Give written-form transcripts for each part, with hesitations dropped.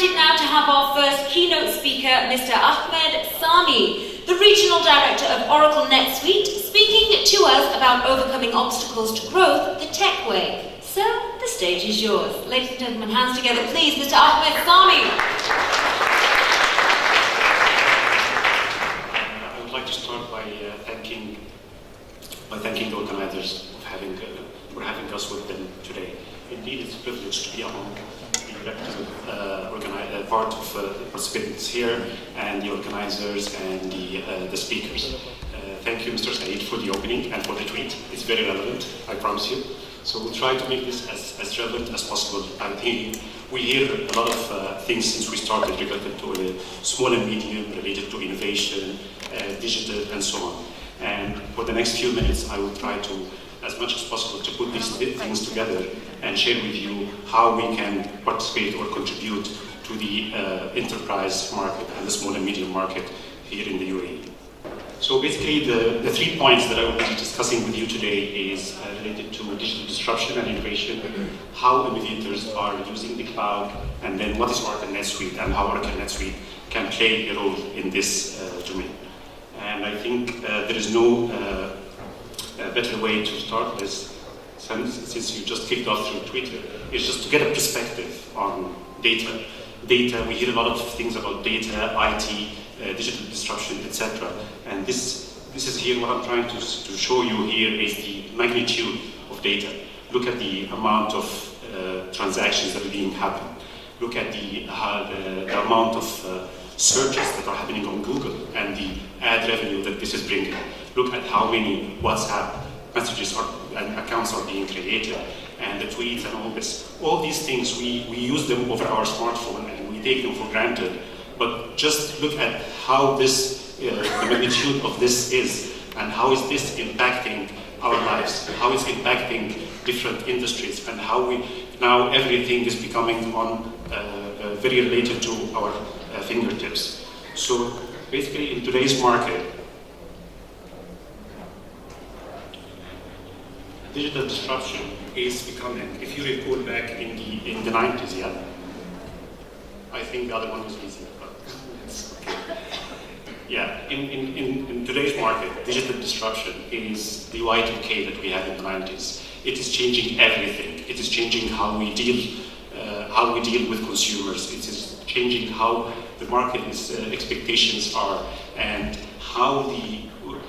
delighted now to have our first keynote speaker, Mr. Ahmed Sami, the Regional Director of Oracle Netsuite, speaking to us about overcoming obstacles to growth the tech way. So, the stage is yours. Ladies and gentlemen, hands together, please, Mr. Ahmed Sami. I would like to start by thanking the organizers for having us with them today. Indeed, it's a privilege to be among the representative part of the participants here, and the organizers and the speakers. Thank you, Mr. Saeed, for the opening and for the tweet. It's very relevant, I promise you. So we'll try to make this as relevant as possible. I think we hear a lot of things since we started related to small and medium, related to innovation, digital, and so on. And for the next few minutes, I will try to, as much as possible, to put these things together and share with you how we can participate or contribute to the enterprise market and the small and medium market here in the UAE. So basically, the 3 points that I will be discussing with you today is related to digital disruption and innovation, how innovators are using the cloud, and then what is Oracle Netsuite and how Oracle Netsuite can play a role in this domain. And I think there is no better way to start this, since you just kicked off through Twitter, is just to get a perspective on data. Data, we hear a lot of things about data, IT, digital disruption, etc. And this is here what I'm trying to show you here is the magnitude of data. Look at the amount of transactions that are being happened. Look at the amount of searches that are happening on Google and the ad revenue that this is bringing. Look at how many WhatsApp messages and accounts are being created, and the tweets and all this. All these things, we use them over our smartphone and we take them for granted. But just look at how this, the magnitude of this is, and how is this impacting our lives, how it's impacting different industries, and how now everything is becoming very related to our fingertips. So basically in today's market, digital disruption is becoming, if you recall back in the 90s, yeah? I think the other one was easier, but it's okay. Yeah, in today's market, digital disruption is the Y2K that we had in the 90s. It is changing everything. It is changing how we deal with consumers. It is changing how the market's expectations are, and how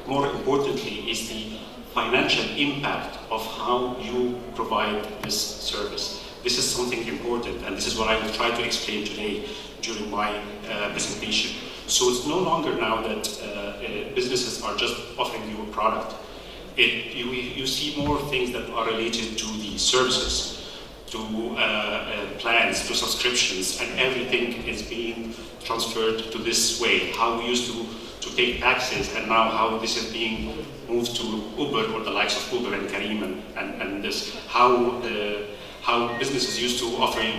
more importantly, is the financial impact of how you provide this service. This is something important, and this is what I will try to explain today during my presentation. So it's no longer now that businesses are just offering you a product. You see more things that are related to the services, to plans, to subscriptions, and everything is being transferred to this way. How we used to take taxis, and now how this is being moved to Uber, or the likes of Uber and Careem and this. How businesses used to offer you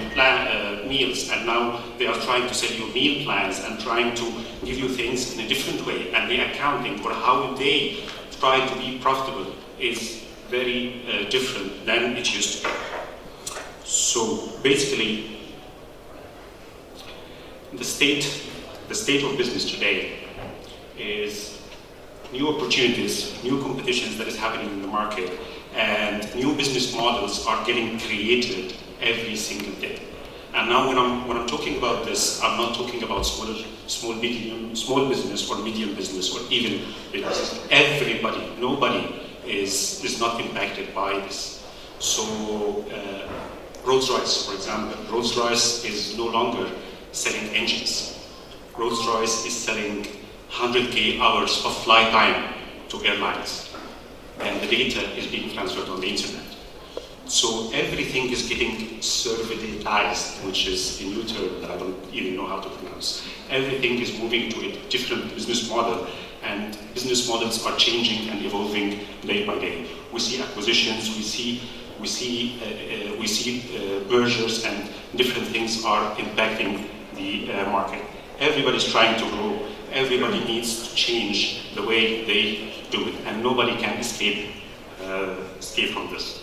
meals, and now they are trying to sell you meal plans and trying to give you things in a different way. And the accounting for how they try to be profitable is very different than it used to be. So basically, the state of business today is new opportunities, new competitions that is happening in the market, and new business models are getting created every single day. And now when I'm talking about this, I'm not talking about small business or medium business or even businesses. Everybody, nobody is not impacted by this. So Rolls-Royce, for example, Rolls-Royce is no longer selling engines. Rolls-Royce is selling 100K hours of flight time to airlines, and the data is being transferred on the internet. So everything is getting servitized, which is a new term that I don't even know how to pronounce. Everything is moving to a different business model, and business models are changing and evolving day by day. We see acquisitions, we see mergers, and different things are impacting the market. Everybody's trying to grow. Everybody needs to change the way they do it, and nobody can escape from this.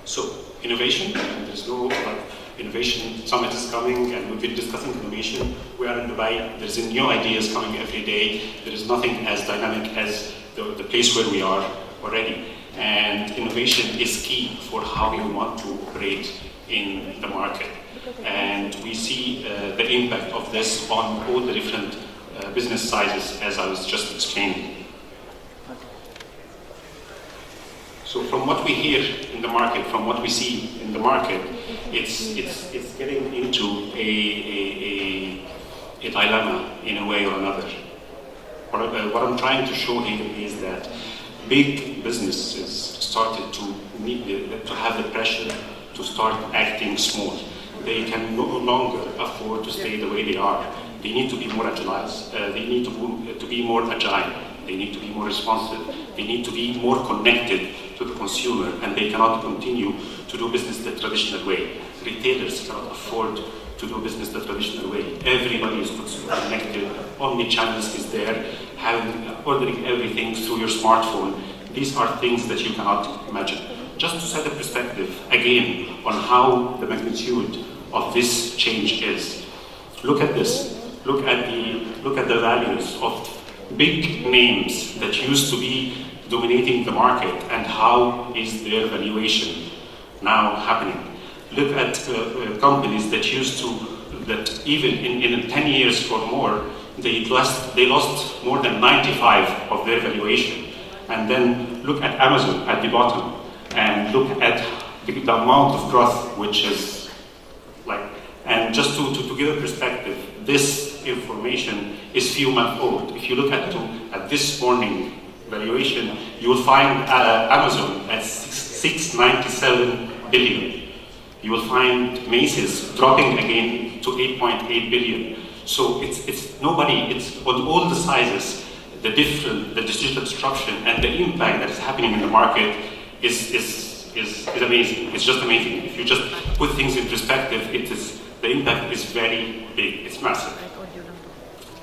So innovation, and there's no like innovation summit is coming, and we've been discussing innovation. We are in Dubai. There's new ideas coming every day. There is nothing as dynamic as the place where we are already. And innovation is key for how we want to operate in the market. And we see the impact of this on all the different business sizes, as I was just explaining. So from what we hear in the market, from what we see in the market, it's getting into a dilemma in a way or another. What I'm trying to show here is that big businesses started to have the pressure to start acting small. They can no longer afford to stay the way they are. They need to be more agilized. They need to be more agile. They need to be more responsive. They need to be more connected to the consumer, and they cannot continue to do business the traditional way. Retailers cannot afford to do business the traditional way. Everybody is connected. Omnichannels is there. Ordering everything through your smartphone. These are things that you cannot imagine. Just to set a perspective again on how the magnitude of this change is. Look at this. Look at the values of big names that used to be dominating the market, and how is their valuation now happening. Look at companies that that even in 10 years or more, they lost more than 95 of their valuation. And then look at Amazon at the bottom, and look at the amount of growth, which is like, and just to give a perspective, this information is few months old. If you look at this morning valuation, you will find Amazon at 697 billion. You will find Macy's dropping again to 8.8 billion. So it's on all the sizes, the digital disruption and the impact that is happening in the market is amazing. It's just amazing. If you just put things in perspective, the impact is very big. It's massive.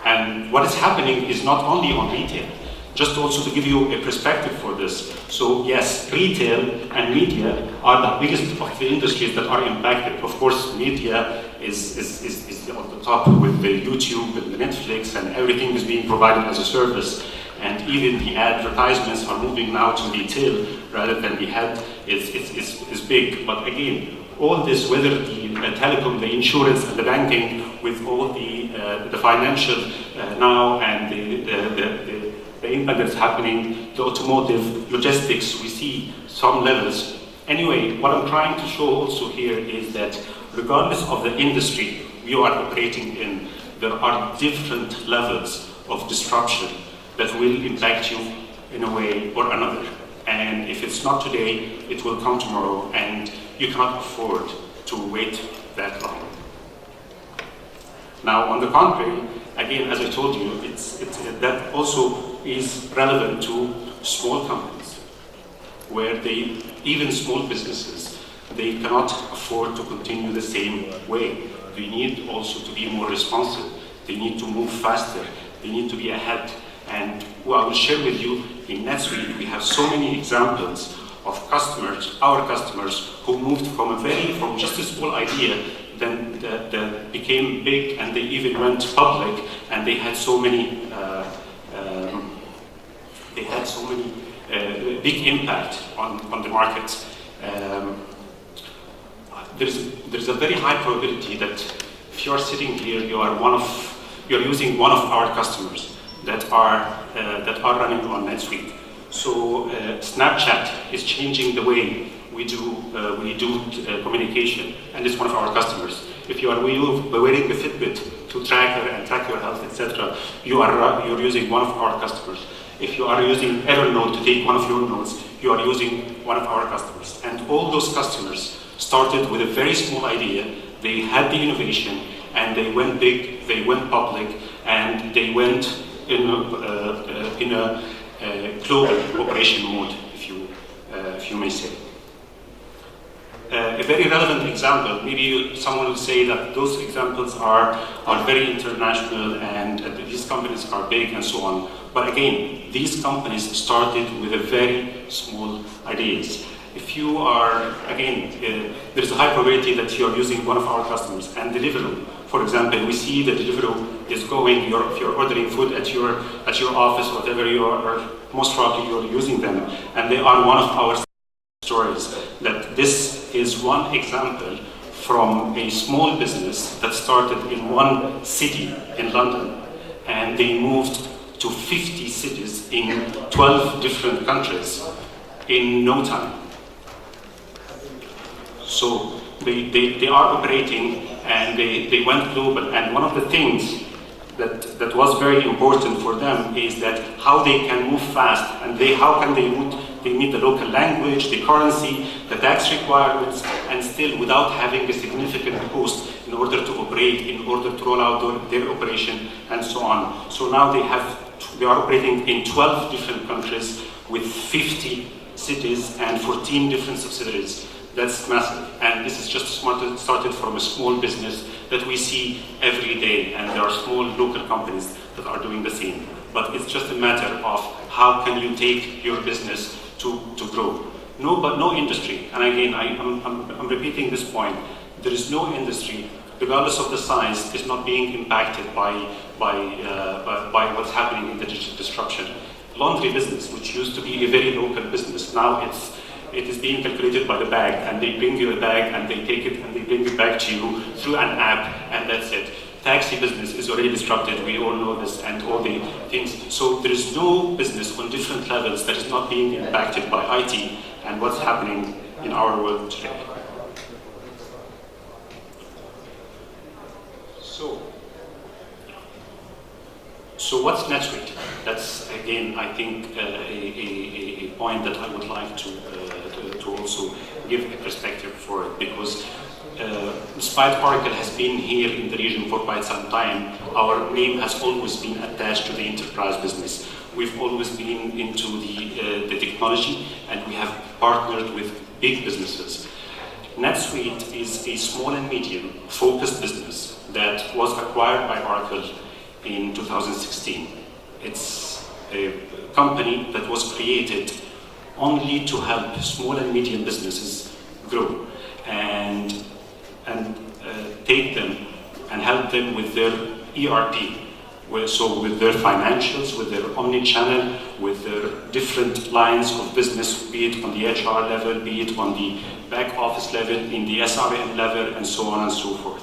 And what is happening is not only on retail. Just also to give you a perspective for this. So yes, retail and media are the biggest of the industries that are impacted. Of course, media is on the top with the YouTube and the Netflix, and everything is being provided as a service. And even the advertisements are moving now to retail rather than the head is big. But again, all this, whether the telecom, the insurance, and the banking, with all the financial now, and the impact that's happening, the automotive, logistics, we see some levels. Anyway, what I'm trying to show also here is that regardless of the industry you are operating in, there are different levels of disruption that will impact you in a way or another. And if it's not today, it will come tomorrow, and you cannot afford to wait that long. Now, on the contrary, again, as I told you, that also is relevant to small companies, where even small businesses, they cannot afford to continue the same way. They need also to be more responsive. They need to move faster. They need to be ahead. And I will share with you, in Netsuite, we have so many examples of customers, our customers, who moved from just a small idea, then that became big, and they even went public, and they had so many big impact on the market. There's a very high probability that if you are sitting here, you're using one of our customers that are running on Netsuite. So Snapchat is changing the way we do communication, and it's one of our customers. If you are wearing the Fitbit to track your health, etc., you're using one of our customers. If you are using Evernote to take one of your notes, you are using one of our customers. And all those customers started with a very small idea. They had the innovation, and they went big, they went public, and they went in a global operation mode, if you may say. A very relevant example, maybe someone will say that those examples are very international, and these companies are big and so on. But again, these companies started with a very small ideas. if you are, again, there's a high probability that you're using one of our customers. And Deliveroo, for example, we see that Deliveroo is going, if you're ordering food at your office, whatever you are, most probably you're using them. And they are one of our stories, that this is one example from a small business that started in one city in London, and they moved to 50 cities in 12 different countries in no time. So they are operating, and they went global. And one of the things that was very important for them is that how they can move fast, and how can they meet the local language, the currency, the tax requirements, and still without having a significant cost in order to operate, in order to roll out their operation, and so on. So now they are operating in 12 different countries with 50 cities and 14 different subsidiaries. That's massive. And this is just started from a small business that we see every day, and there are small local companies that are doing the same. But it's just a matter of how can you take your business to grow. No industry, and again, I'm repeating this point, there is no industry, regardless of the size, is not being impacted by what's happening in the digital disruption. Laundry business, which used to be a very local business, now it is being calculated by the bag, and they bring you a bag and they take it and they bring it back to you through an app, and that's it. Taxi business is already disrupted, we all know this, and all the things. So there is no business on different levels that is not being impacted by IT and what's happening in our world today. So what's Netsuite? That's, again, I think a point that I would like to also give a perspective for it, because despite Oracle has been here in the region for quite some time, our name has always been attached to the enterprise business. We've always been into the technology, and we have partnered with big businesses. Netsuite is a small and medium focused business that was acquired by Oracle in 2016. It's a company that was created only to help small and medium businesses grow and take them and help them with their ERP, so with their financials, with their omni-channel, with their different lines of business, be it on the HR level, be it on the back office level, in the SRM level, and so on and so forth.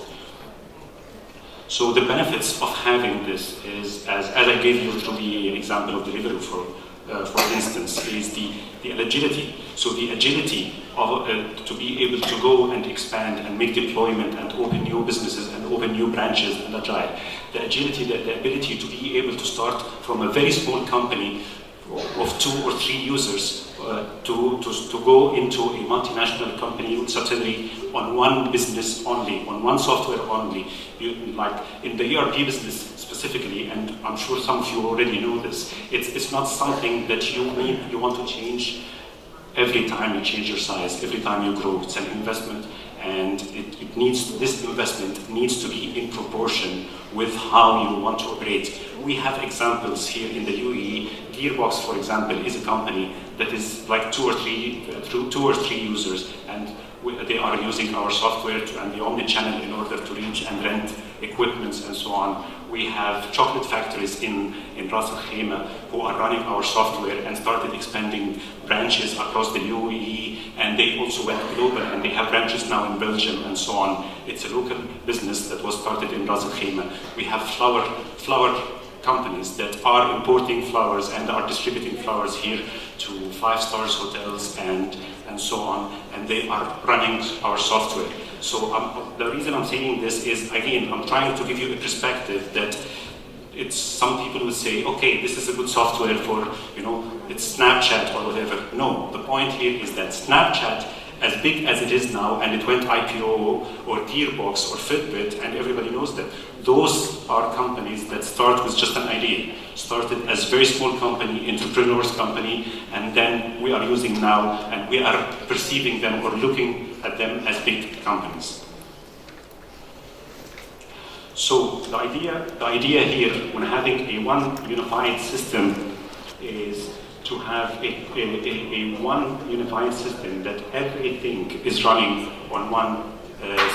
So the benefits of having this is, as I gave you through the example of Deliveroo, for instance, is the agility. So the agility of, to be able to go and expand and make deployment and open new businesses and open new branches and agile. The agility, the ability to be able to start from a very small company of 2 or 3 users to go into a multinational company subsidiary on one business only, on one software only. Like in the ERP business specifically, and I'm sure some of you already know this, it's not something that you want to change every time you change your size, every time you grow. It's an investment, and this investment needs to be in proportion with how you want to operate. We have examples here in the UAE. Gearbox, for example, is a company that is like 2 or 3 users, and they are using our software and the omni-channel in order to reach and rent equipments and so on. We have chocolate factories in Ras Al Khaimah who are running our software and started expanding branches across the UAE, and they also went global, and they have branches now in Belgium and so on. It's a local business that was started in Ras Al Khaimah. We have flower companies that are importing flowers and are distributing flowers here to 5-star hotels and so on, and they are running our software. So the reason I'm saying this is, again, I'm trying to give you a perspective that some people would say, okay, this is a good software for, it's Snapchat or whatever. No, the point here is that Snapchat, as big as it is now, and it went IPO, or Gearbox, or Fitbit, and everybody knows that, those are companies that start with just an idea. Started as very small company, entrepreneurs company, and then we are using now, and we are perceiving them or looking at them as big companies. So the idea here, when having a one unified system, is to have a one unified system that everything is running on one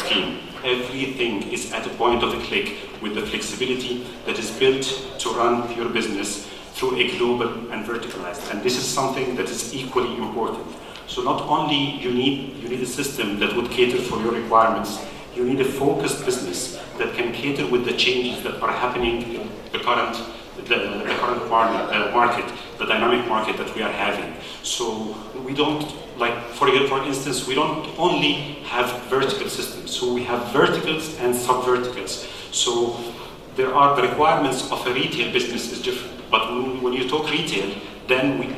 scheme. Everything is at a point of a click with the flexibility that is built to run your business through a global and verticalized. And this is something that is equally important. So not only you need a system that would cater for your requirements, you need a focused business that can cater with the changes that are happening in the current market, the dynamic market that we are having. So we don't, for instance, we don't only have vertical systems. So we have verticals and sub-verticals. So the requirements of a retail business is different. But when you talk retail, then when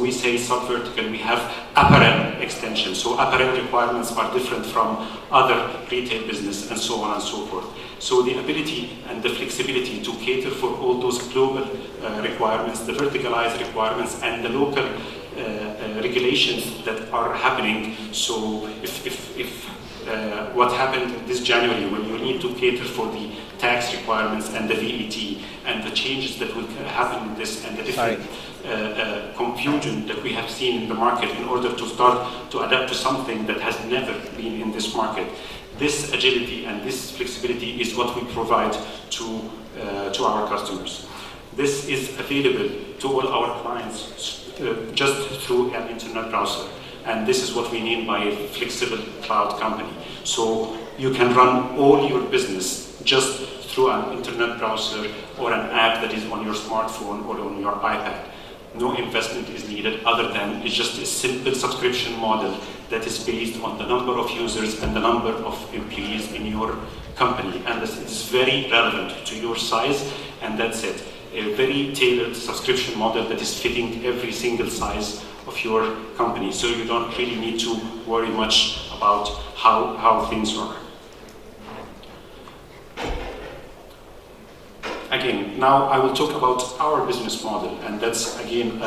we say sub-vertical, we have apparel extension. So apparel requirements are different from other retail business and so on and so forth. So the ability and the flexibility to cater for all those global requirements, the verticalized requirements and the local regulations that are happening. So if what happened this January when you need to cater for the tax requirements and the VAT and the changes that will happen in this and the different confusion that we have seen in the market in order to start to adapt to something that has never been in this market. This agility and this flexibility is what we provide to our customers. This is available to all our clients just through an internet browser. And this is what we mean by a flexible cloud company. So you can run all your business just through an internet browser or an app that is on your smartphone or on your iPad. No investment is needed other than it's just a simple subscription model that is based on the number of users and the number of employees in your company. And this is very relevant to your size, and that's it. A very tailored subscription model that is fitting every single size of your company. So you don't really need to worry much about how things are. Again, now I will talk about our business model, and that's again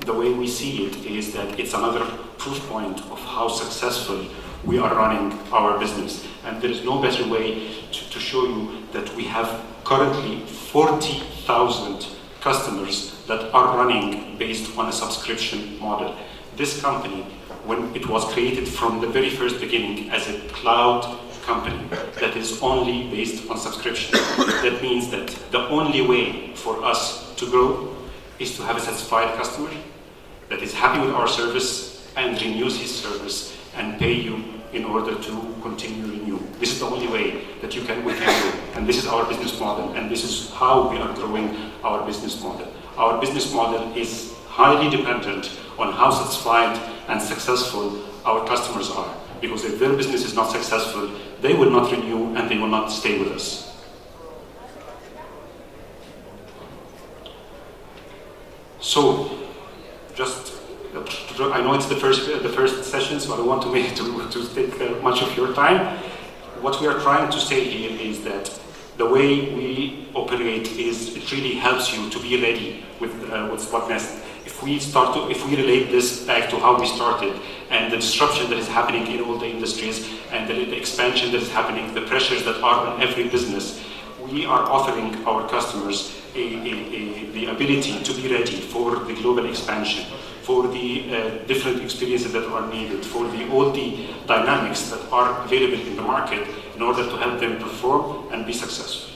the way we see it is that it's another proof point of how successful we are running our business. And there is no better way to show you that we have currently 40,000 customers that are running based on a subscription model. This company, when it was created from the very first beginning as a cloud company that is only based on subscription, that means that the only way for us to grow is to have a satisfied customer that is happy with our service and renews his service and pay you in order to continue renew. This is the only way that we can grow. And this is our business model, and this is how we are growing our business model. Our business model is highly dependent on how satisfied and successful our customers are. Because if their business is not successful, they will not renew and they will not stay with us. So, I know it's the first session, so I don't want to take much of your time. What we are trying to say here is that the way we operate is it really helps you to be ready with Spotnest. If we relate this back to how we started and the disruption that is happening in all the industries and the expansion that is happening, the pressures that are on every business, we are offering our customers the ability to be ready for the global expansion, for the different experiences that are needed, for all the dynamics that are available in the market in order to help them perform and be successful.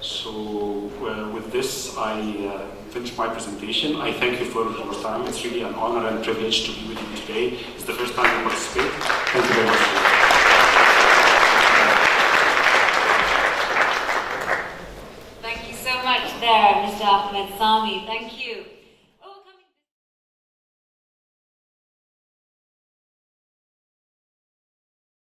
So with this, I finish my presentation. I thank you for your time. It's really an honor and privilege to be with you today. It's the first time I participate. Thank you very much. Thank you so much there, Mr. Ahmed Sami. Thank you.